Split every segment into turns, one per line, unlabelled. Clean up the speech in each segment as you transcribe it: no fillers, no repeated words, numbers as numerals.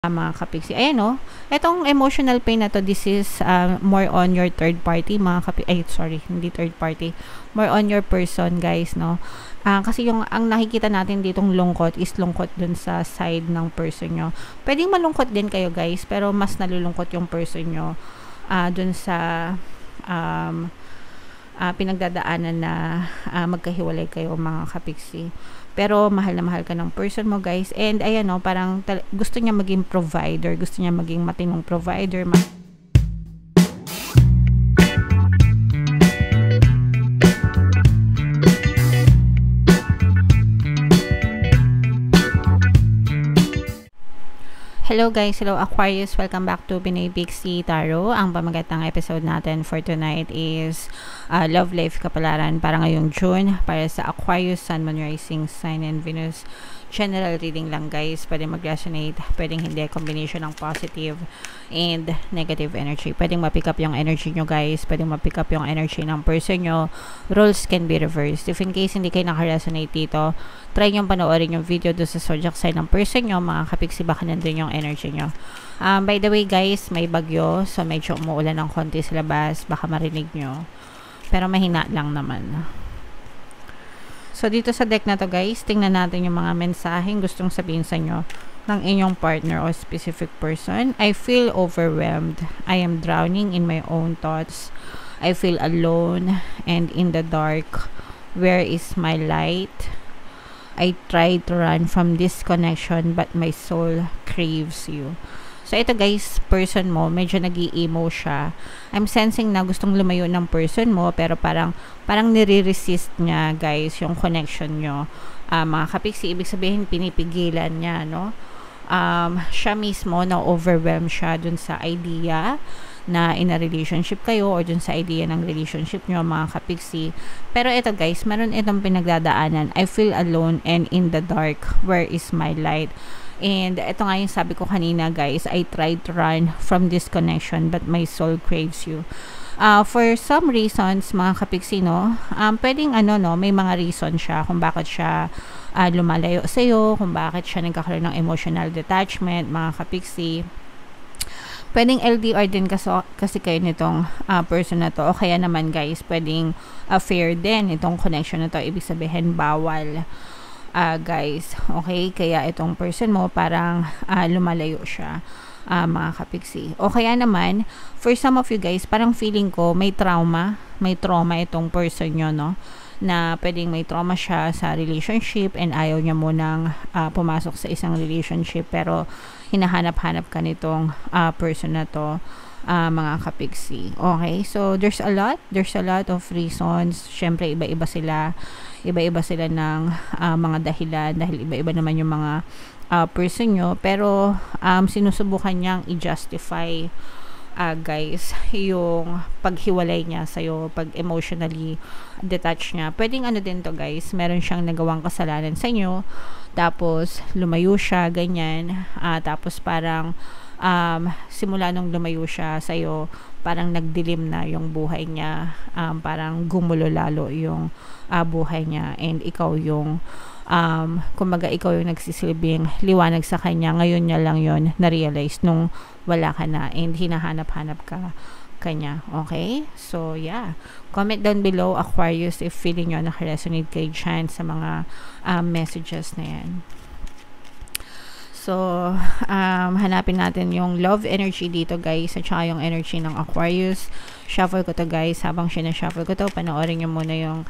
Mga kapiksi. Ayan o. Itong emotional pain na to, this is more on your third party, mga kapiksi. Ay, sorry, hindi third party. More on your person, guys, no? Kasi ang nakikita natin ditong lungkot is lungkot dun sa side ng person nyo. Pwedeng malungkot din kayo, guys, pero mas nalulungkot yung person nyo dun sa pinagdadaanan na magkahiwalay kayo, mga kapiksi. Pero mahal na mahal ka ng person mo, guys. And ayan o, parang gusto niya maging provider, gusto niya maging matinong provider. Hello guys, hello Aquarius, welcome back to Pinoy Pixie Tarot. Ang pamagat ng episode natin for tonight is Love Life Kapalaran para ngayong June, para sa Aquarius, Sun, Moon, Rising, Sign, and Venus. General reading lang, guys. Pwedeng mag-resonate, pwedeng hindi. Combination ng positive and negative energy. Pwedeng ma-pick up yung energy nyo, guys. Pwedeng ma-pick up yung energy ng person nyo. Roles can be reversed. If in case hindi kayo naka-resonate dito, try nyo panoorin yung video doon sa zodiac sign ng person nyo. Mga kapiksi, baka nandun yung energy nyo. By the way, guys, may bagyo. So, medyo umuulan ng konti sa labas. Baka marinig nyo. Pero mahina lang naman. So, dito sa deck na to, guys, tingnan natin yung mga mensaheng gustong sabihin sa inyo ng inyong partner o specific person. I feel overwhelmed. I am drowning in my own thoughts. I feel alone and in the dark. Where is my light? I tried to run from this connection but my soul craves you. So, ito guys, person mo, medyo nag-i-emo siya. I'm sensing na gustong lumayo ng person mo, pero parang nire-resist niya, guys, yung connection nyo. Mga kapiksi, ibig sabihin, pinipigilan niya, no? Siya mismo, na-overwhelm siya dun sa idea na in a relationship kayo or dun sa idea ng relationship nyo, mga kapiksi. Pero ito guys, meron itong pinagdadaanan. I feel alone and in the dark. Where is my light? And ito nga yung sabi ko kanina, guys, I tried to run from this connection but my soul craves you. For some reasons, mga kapiksi, no, pwedeng may mga reason siya kung bakit siya lumalayo sa'yo, kung bakit siya nagkakaroon ng emotional detachment, mga kapiksi. Pwedeng LDR din kasi kayo nitong person na to, o kaya naman, guys, pwedeng affair din itong connection na to, ibig sabihin bawal. Guys, okay, kaya itong person mo parang lumalayo siya, mga kapiksi. O kaya naman, for some of you guys, parang feeling ko may trauma itong person nyo, no, na pwedeng may trauma siya sa relationship and ayaw niya munang pumasok sa isang relationship, pero hinahanap-hanap ka nitong person na to, mga kapiksi. Okay, so there's a lot of reasons. Syempre iba-iba sila ng mga dahilan, dahil iba-iba naman yung mga person nyo, pero sinusubukan niyang i-justify, guys, yung paghiwalay niya sa'yo, pag emotionally detached niya. Pwedeng din to, guys, meron siyang nagawang kasalanan sa inyo, tapos lumayo siya, ganyan, tapos parang simula nung lumayo siya sa'yo, parang nagdilim na yung buhay niya, parang gumulo lalo yung buhay niya, and ikaw yung kumbaga ikaw yung nagsisilbing liwanag sa kanya. Ngayon niya lang yon na-realize nung wala ka na and hinahanap-hanap ka kanya. Okay? So, yeah. Comment down below, Aquarius, if feeling nyo nakaresonate kayo dyan sa mga messages na yan. So, hanapin natin yung love energy dito, guys, at saka yung energy ng Aquarius. Shuffle ko to, guys. Habang sinashuffle ko to, panoorin nyo muna yung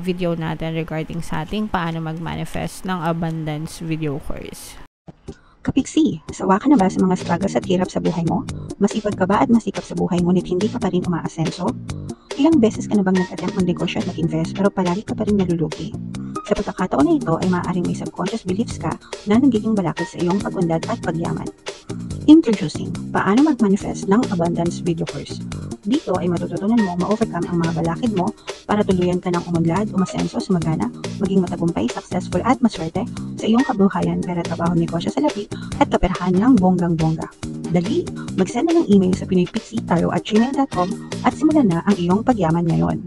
video natin regarding sa ating paano mag-manifest ng abundance video course.
Kapiksi, sawa ka na ba sa mga struggles at hirap sa buhay mo? Masipag ka ba at masikap sa buhay ngunit hindi ka pa rin umaasenso? Ilang beses ka na bang nag-attempt mag-negosyo at mag-invest pero palagi ka pa rin nalulugi? Sa pagkakataon na ito ay maaaring may subconscious beliefs ka na nagiging balakid sa iyong pag-unlad at pagyaman. Introducing, paano mag-manifest ng abundance video course. Dito ay matututunan mo ma-overcome ang mga balakid mo para tuluyan ka ng umunlad, umasenso, sumagana, maging matagumpay, successful at maswerte sa iyong kabuhayan, pera, trabaho, negosyo sa labi at kaperahan ng bonggang-bongga. Dali, mag-send na ng email sa pinoypixie@gmail.com at simulan na ang iyong pagyaman ngayon.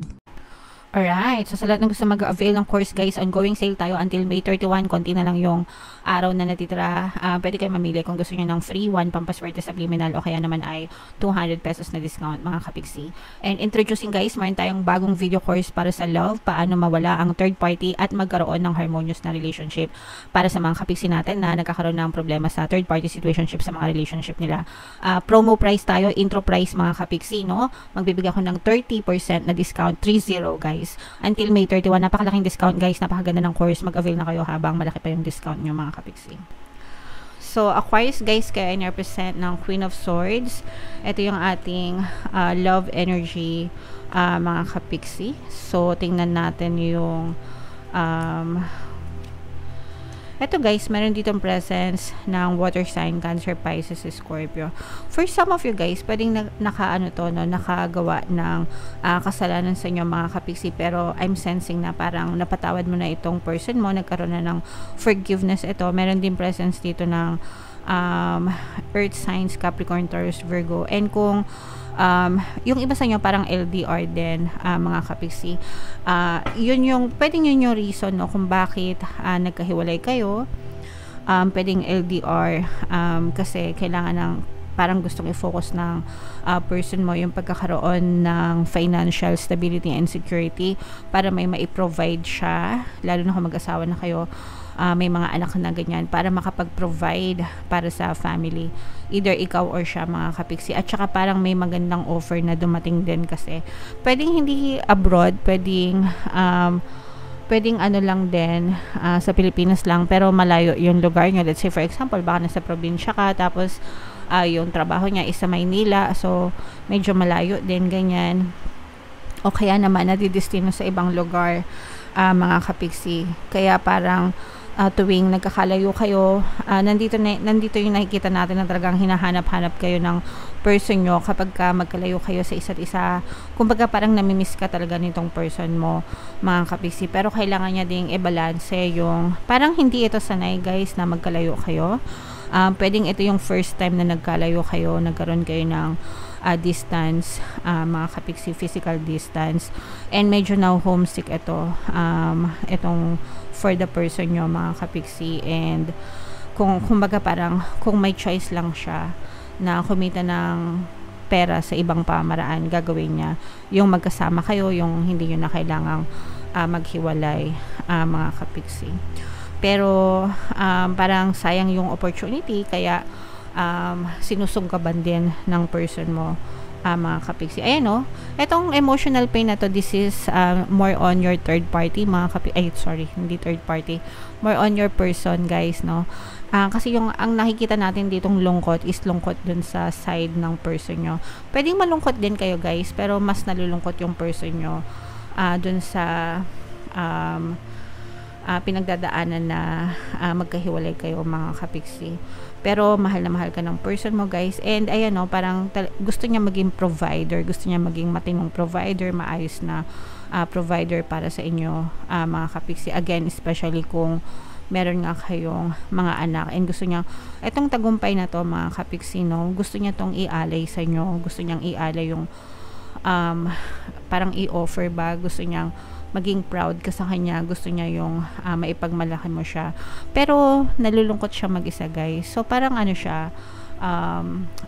Alright, so sa lahat ng gusto mag-avail ng course guys, ongoing sale tayo until May 31, konti na lang yung araw na natitira. Pwede kayo mamili kung gusto niyo ng free 1 pampaswerte subliminal o kaya naman ay 200 pesos na discount mga kapiksi. And introducing guys, meron tayong bagong video course para sa love, paano mawala ang third party at magkaroon ng harmonious na relationship para sa mga kapiksi natin na nagkakaroon ng problema sa third party situationship sa mga relationship nila. Promo price tayo, intro price mga kapiksi, no? Magbibigay ako ng 30% na discount, 30 guys. Until May 31, napakalaking discount guys, napakaganda ng course, mag-avail na kayo habang malaki pa yung discount nyo mga kapiksi. So, Aquarius guys, kaya in-represent ng Queen of Swords. Ito yung ating love energy mga kapiksi. So, tingnan natin yung ito guys, meron ditong presence ng water sign, Cancer, Pisces, Scorpio. For some of you guys, pwedeng nakagawa ng kasalanan sa inyo mga kapiksi, pero I'm sensing na parang napatawad mo na itong person mo, nagkaroon na ng forgiveness ito. Meron din presence dito ng earth signs, Capricorn, Taurus, Virgo. And kung yung iba sa inyo parang LDR din mga kapiksi, pwedeng yun yung reason no, kung bakit nagkahiwalay kayo. Pwedeng LDR kasi kailangan ng parang gustong i-focus ng person mo yung pagkakaroon ng financial stability and security para may mai-provide siya, lalo na kung mag-asawa na kayo, may mga anak na ganyan, para makapag-provide para sa family, either ikaw or siya mga kapiksi. At saka parang may magandang offer na dumating din kasi pwedeng hindi abroad, pwedeng ano lang din sa Pilipinas lang, pero malayo yung lugar nyo. Let's say for example, baka nasa probinsya ka, tapos yung trabaho niya is sa Maynila, so medyo malayo din ganyan, o kaya naman nadidestino sa ibang lugar mga kapiksi. Kaya parang tuwing nagkakalayo kayo, nandito yung nakikita natin na talagang hinahanap-hanap kayo ng person nyo kapag magkalayo kayo sa isa't isa. Kumbaga parang namimiss ka talaga nitong person mo mga kapiksi, pero kailangan niya ding i-balance yung parang hindi ito sanay guys na magkalayo kayo. Pwedeng ito yung first time na nagkalayo kayo, nagkaroon kayo ng distance mga kapiksi, physical distance, and medyo now homesick ito itong for the person nyo mga kapiksi. And kumbaga parang kung may choice lang siya na kumita ng pera sa ibang pamaraan, gagawin niya yung magkasama kayo, yung hindi nyo na kailangang maghiwalay mga kapiksi. Pero parang sayang yung opportunity, kaya sinusunggaban din ng person mo mga kapiksi. Ayan o, etong emotional pain na to, this is more on your third party mga kapiksi. Hindi third party, more on your person guys, no? Kasi ang nakikita natin ditong lungkot is lungkot dun sa side ng person nyo. Pwedeng malungkot din kayo guys, pero mas nalulungkot yung person nyo dun sa pinagdadaanan na magkahiwalay kayo mga kapiksi. Pero mahal na mahal ka ng person mo guys, and ayan o, parang gusto niya maging provider, gusto niya maging matinong provider, maayos na provider para sa inyo mga kapiksi. Again, especially kung meron nga kayong mga anak, and gusto niya etong tagumpay na to mga kapiksi, no, gusto niya tong ialay sa inyo, gusto niyang ialay yung parang i-offer ba, gusto niyang maging proud ka sa kanya, gusto niya yung maipagmalaki mo siya, pero nalulungkot siya mag-isa guys. So parang ano siya,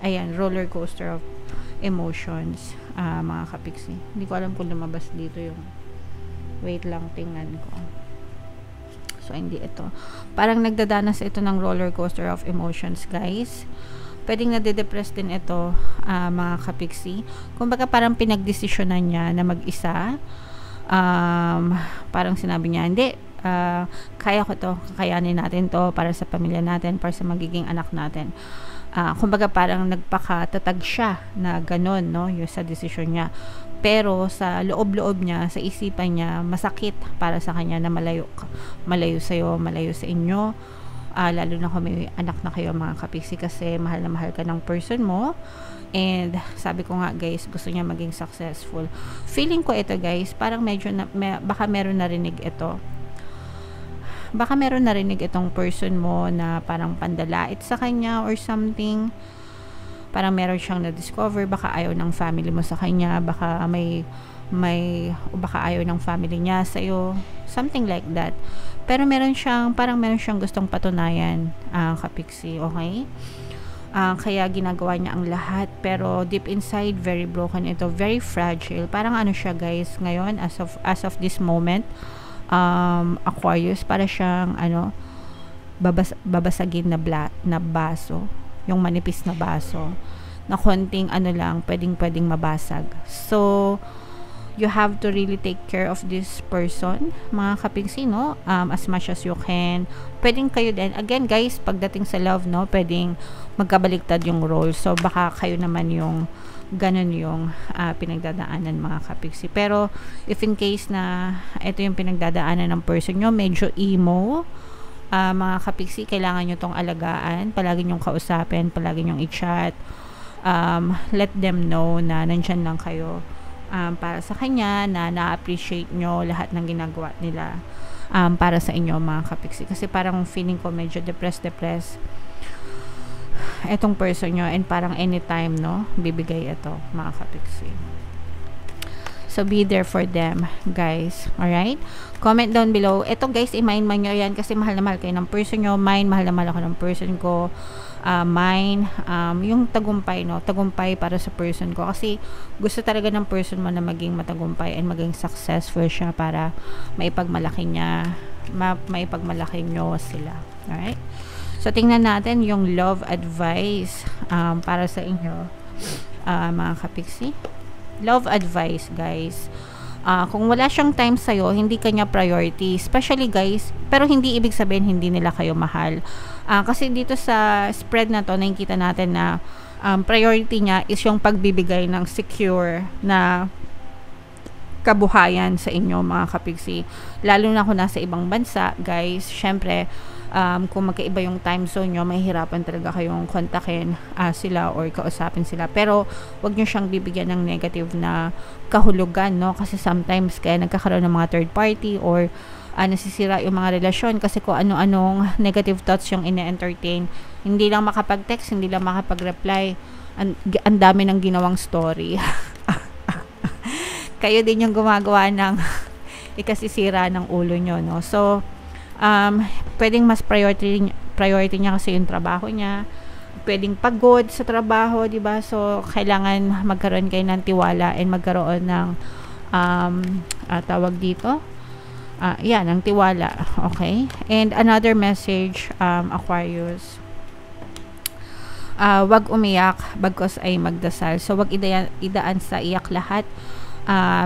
ayan, roller coaster of emotions mga kapiksi. Hindi ko alam kung lumabas dito yung, wait lang, tingnan ko. So hindi ito, parang nagdadanas ito ng roller coaster of emotions guys. Pwedeng nade-depress din ito mga kapiksi. Kumbaga parang pinagdesisyonan niya na mag-isa. Parang sinabi niya, hindi, kaya ko to, kakayanin natin to para sa pamilya natin, para sa magiging anak natin. Kumbaga parang nagpakatatag siya na ganon, no, yung sa desisyon niya. Pero sa loob-loob niya, sa isipan niya, masakit para sa kanya na malayo sa'yo, malayo sa inyo. Lalo na kung may anak na kayo mga kapiksi, kasi mahal na mahal ka ng person mo. And sabi ko nga guys, gusto niya maging successful. Feeling ko ito guys, parang medyo baka meron narinig ito. Baka meron narinig itong person mo na parang pandalait sa kanya or something. Parang meron siyang na-discover, baka ayaw ng family mo sa kanya, baka may o baka ayaw ng family niya sa'yo, something like that. Pero meron siyang gustong patunayan, Kapiksi, okay? Kaya ginagawa niya ang lahat, pero deep inside very broken ito, very fragile. Parang ano siya guys ngayon, as of this moment, Aquarius, para siyang babasagin na baso, yung manipis na baso na konting lang pwedeng mabasag. So you have to really take care of this person, mga Kapiksi, no? As much as you can. Pwedeng kayo din, again guys, pagdating sa love, no, pwedeng magkabaliktad yung role. So baka kayo naman yung ganun yung pinagdadaanan, mga Kapiksi. Pero if in case na ito yung pinagdadaanan ng person nyo, medyo emo, mga Kapiksi, kailangan nyo tong alagaan, palagi nyong kausapin, palagi nyong i-chat, let them know na nandyan lang kayo para sa kanya, na na-appreciate nyo lahat ng ginagawa nila para sa inyo, mga Kapiksi. Kasi parang feeling ko medyo depressed etong person nyo, and parang anytime, no, bibigay ito, mga Kapiksi. So be there for them, guys. Alright? Comment down below. Ito guys, i-mind man nyo yan kasi mahal na mahal kayo ng person nyo. Mine, mahal na mahal ako ng person ko. Mine, yung tagumpay, no? Tagumpay para sa person ko. Kasi gusto talaga ng person mo na maging matagumpay and maging successful siya para maipagmalaki nyo sila. Alright? So tingnan natin yung love advice para sa inyo, mga Kapiksi. Love advice, guys. Kung wala siyang time sa'yo, hindi kanya priority. Especially, guys, pero hindi ibig sabihin hindi nila kayo mahal. Kasi dito sa spread na to, nakikita natin na priority niya is yung pagbibigay ng secure na kabuhayan sa inyo, mga Kapiksi. Lalo na kung nasa ibang bansa, guys, syempre, kung magkaiba yung time zone nyo, mahihirapan talaga kayong kontakin sila or kausapin sila. Pero wag nyo siyang bibigyan ng negative na kahulugan, no? Kasi sometimes kaya nagkakaroon ng mga third party or nasisira yung mga relasyon kasi kung ano-anong negative thoughts yung ine-entertain. Hindi lang makapag-text, hindi lang makapag-reply. Ang dami ng ginawang story. Kayo din yung gumagawa ng ikasisira ng ulo nyo, no? So pwedeng mas priority niya kasi yung trabaho niya. Pwedeng pagod sa trabaho, di ba? So kailangan magkaroon kayo ng tiwala and magkaroon ng tawag dito, ng tiwala. Okay? And another message, Aquarius, wag umiyak bagkus ay magdasal. So wag idaan sa iyak lahat,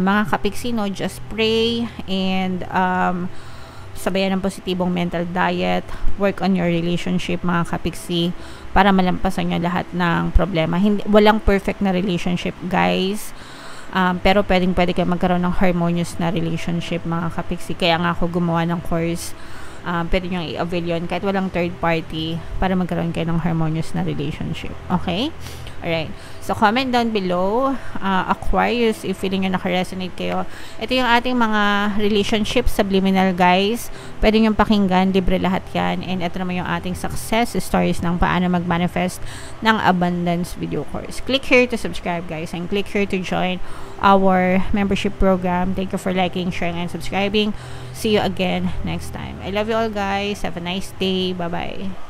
mga Kapiksi, no? Just pray and sabayan ng positibong mental diet, work on your relationship, mga Kapiksi, para malampasan nyo lahat ng problema. Walang perfect na relationship, guys, pero pwede kayo magkaroon ng harmonious na relationship, mga Kapiksi. Kaya nga ako gumawa ng course, pwede nyo i-avail yun kahit walang third party para magkaroon kayo ng harmonious na relationship. Okay? Alright. So, comment down below, Aquarius, if feeling nyo naka-resonate kayo. Ito yung ating mga relationship subliminal, guys. Pwede nyo pakinggan, libre lahat yan. And ito naman yung ating success stories ng paano mag-manifest ng abundance video course. Click here to subscribe, guys, and click here to join our membership program. Thank you for liking, sharing, and subscribing. See you again next time. I love you all, guys. Have a nice day. Bye-bye.